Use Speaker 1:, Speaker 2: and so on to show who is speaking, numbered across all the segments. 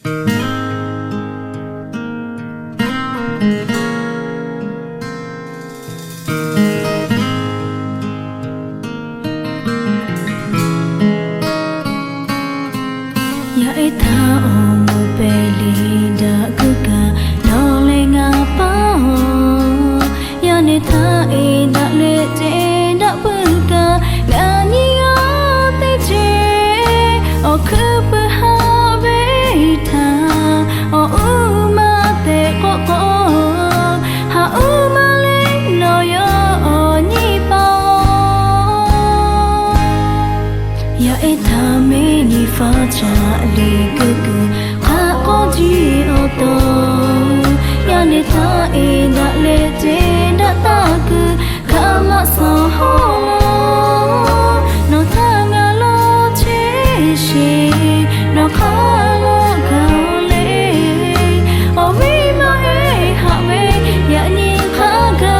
Speaker 1: Yai tha o mo peli da kuka no le nga pa ho ya ne tha e da le te da buka ga ni ga te che o khu pa ha be tha o u ma te ko ko ha u ma le no yo o ni pa ya e tha me ni fa cha le ku ku kha ko ji o to ya ne tha e da le te da ta ku kha ma so ho no tha nga lo che shi no kha lo ga le o mi ma e ha me ya ni kha ga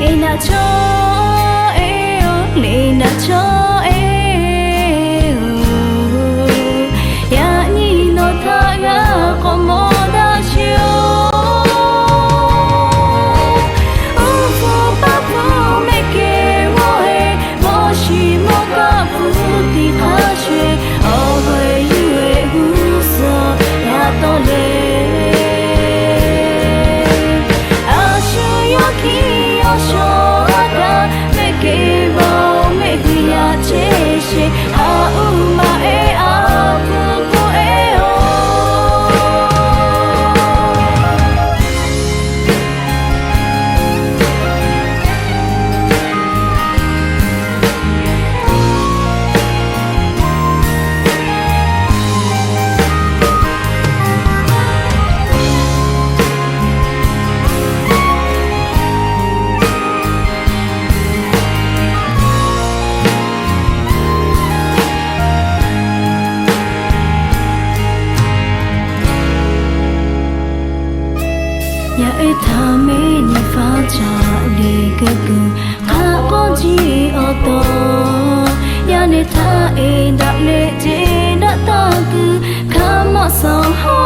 Speaker 1: e na cho e o le na cho ya e tha me ni fa cha le ku ku kha ko ji o to ya ne tha e da le je da ta ku kha ma so ho